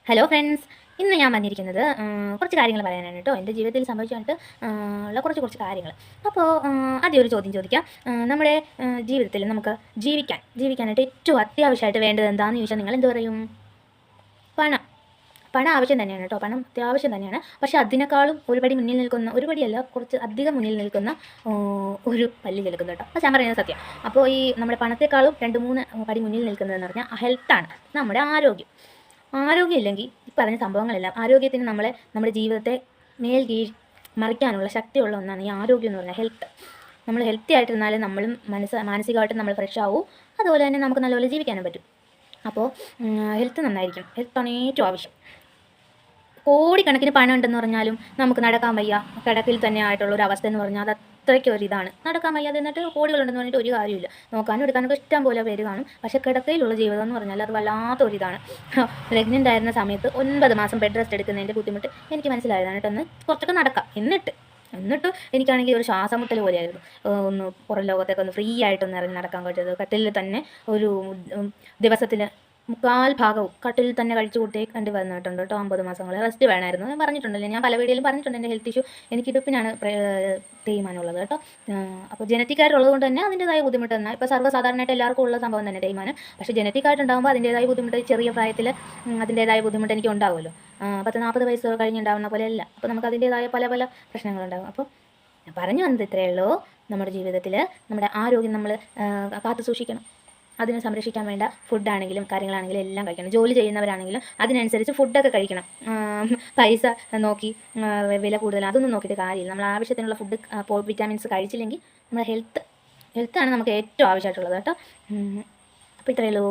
Hello friends, ഇന്ന് ഞാൻ വന്നിരിക്കുന്നത് കുറച്ച് കാര്യങ്ങൾ പറയാനാണ് കേട്ടോ. എൻ്റെ ജീവിതത്തിൽ സംഭവിച്ചിട്ട് ഉള്ള കുറച്ച് കാര്യങ്ങൾ. അപ്പോൾ ആദ്യം ഒരു ചോദ്യം ചോദിക്കാം. നമ്മുടെ ജീവിതത്തിൽ നമുക്ക് ജീവിക്കാനായിട്ട് ഏറ്റവും അത്യാവശ്യമായിട്ട് വേണ്ടത് എന്താണെന്ന് ചോദിച്ചാൽ നിങ്ങൾ എന്ത് പറയും? പണം. പണം ആവശ്യം തന്നെയാണ് കേട്ടോ. പണം അത്യാവശ്യം തന്നെയാണ്. പക്ഷേ അതിനേക്കാളും ഒരുപടി മുന്നിൽ നിൽക്കുന്ന, ഒരുപടിയല്ല കുറച്ച് അധികം മുന്നിൽ നിൽക്കുന്ന ഒരു പല്ലിൽ നിൽക്കുന്നു കേട്ടോ. അപ്പോൾ ഞാൻ പറയുന്നത് സത്യം. അപ്പോൾ ഈ നമ്മുടെ പണത്തെക്കാളും 2-3 പടി മുന്നിൽ നിൽക്കുന്നതെന്ന് പറഞ്ഞാൽ ഹെൽത്താണ്, നമ്മുടെ ആരോഗ്യം. ആരോഗ്യമില്ലെങ്കിൽ ഈ പറഞ്ഞ സംഭവങ്ങളെല്ലാം, ആരോഗ്യത്തിന് നമ്മുടെ ജീവിതത്തെ കീഴ് മറിക്കാനുള്ള ശക്തിയുള്ള ഒന്നാണ് ഈ ആരോഗ്യം എന്ന് പറഞ്ഞാൽ ഹെൽത്ത്. നമ്മൾ ഹെൽത്തി ആയിട്ടിരുന്നാലും നമ്മളും മാനസികമായിട്ട് നമ്മൾ ഫ്രഷ് ആവും. അതുപോലെ തന്നെ നമുക്ക് നല്ലപോലെ ജീവിക്കാനും പറ്റും. അപ്പോൾ ഹെൽത്ത് നന്നായിരിക്കും. ഹെൽത്താണ് ഏറ്റവും ആവശ്യം. കോടിക്കണക്കിന് പണം ഉണ്ടെന്ന് പറഞ്ഞാലും നമുക്ക് നടക്കാൻ വയ്യ, കിടക്കിൽ തന്നെ ആയിട്ടുള്ള ഒരു അവസ്ഥ എന്ന് പറഞ്ഞാൽ അത് അത്രയ്ക്ക് ഒരു ഇതാണ്. നടക്കാൻ വയ്യാതെ എന്നിട്ട് കോടികളുണ്ടെന്ന് പറഞ്ഞിട്ട് ഒരു കാര്യമില്ല. നോക്കാനും എടുക്കാനൊക്കെ ഇഷ്ടം പോലെ പേര് കാണും. പക്ഷേ കിടക്കയിലുള്ള ജീവിതം എന്ന് പറഞ്ഞാൽ അത് വല്ലാത്തൊരിതാണ്. പ്രഗ്നൻ്റ് ആയിരുന്ന സമയത്ത് 9 മാസം ബെഡ് റെസ്റ്റ് എടുക്കുന്നതിൻ്റെ ബുദ്ധിമുട്ട് എനിക്ക് മനസ്സിലായതാണ് കേട്ടോ. കുറച്ചൊക്കെ നടക്കാം. എന്നിട്ട് എനിക്കാണെങ്കിൽ ഒരു ശ്വാസമുട്ടൽ പോലെയായിരുന്നു. ഒന്ന് പുറം ലോകത്തേക്ക് ഒന്ന് ഫ്രീ ആയിട്ടൊന്ന് ഇറങ്ങി നടക്കാൻ പറ്റരുത്. കട്ടിലിൽ തന്നെ ഒരു ദിവസത്തിൽ 3/4 ഭാഗവും കട്ടിലിൽ തന്നെ കഴിച്ചു കൂട്ടി കണ്ടു വന്നിട്ടുണ്ട് കേട്ടോ. 9 മാസങ്ങൾ റെസ്റ്റ് വേണമായിരുന്നു. ഞാൻ പറഞ്ഞിട്ടുണ്ടല്ലോ, ഞാൻ പല വീഡിയോയിലും പറഞ്ഞിട്ടുണ്ട് എൻ്റെ ഹെൽത്ത് ഇഷ്യൂ. എനിക്ക് ഇടുപ്പിനാണ് തേയ്മാനമുള്ളത് കേട്ടോ. അപ്പോൾ ജനറ്റിക്കായിട്ടുള്ളത് കൊണ്ട് തന്നെ അതിൻ്റെതായ ബുദ്ധിമുട്ട് തന്നെ. ഇപ്പോൾ സർവ്വസാധാരണയായിട്ട് എല്ലാവർക്കും ഉള്ള സംഭവം തന്നെ തേയ്മാനം. പക്ഷേ ജനറ്റിക്കായിട്ടുണ്ടാകുമ്പോൾ അതിൻ്റെതായ ബുദ്ധിമുട്ട്, ചെറിയ പ്രായത്തിൽ അതിൻ്റെതായ ബുദ്ധിമുട്ട് എനിക്ക് ഉണ്ടാവുമല്ലോ. 10-40 വയസ്സ് കഴിഞ്ഞുണ്ടാവുന്ന പോലെയല്ല. അപ്പോൾ നമുക്ക് അതിൻ്റെതായ പല പ്രശ്നങ്ങളുണ്ടാകും. അപ്പോൾ ഞാൻ പറഞ്ഞു വന്നത് ഇത്രയേ ഉള്ളൂ. നമ്മുടെ ജീവിതത്തിൽ നമ്മുടെ ആരോഗ്യം നമ്മൾ കാത്തു സൂക്ഷിക്കണം. അതിനെ സംരക്ഷിക്കാൻ വേണ്ട ഫുഡാണെങ്കിലും കാര്യങ്ങളാണെങ്കിലും എല്ലാം കഴിക്കണം. ജോലി ചെയ്യുന്നവരാണെങ്കിലും അതിനനുസരിച്ച് ഫുഡൊക്കെ കഴിക്കണം. പൈസ നോക്കി വില കൂടുതൽ അതൊന്നും നോക്കിയിട്ട് കാര്യമില്ല. നമ്മൾ ആവശ്യത്തിനുള്ള ഫുഡ് വിറ്റാമിൻസ് കഴിച്ചില്ലെങ്കിൽ നമ്മുടെ ഹെൽത്താണ് നമുക്ക് ഏറ്റവും ആവശ്യമായിട്ടുള്ളത് കേട്ടോ. അപ്പോൾ ഇത്രയേ ഉള്ളൂ.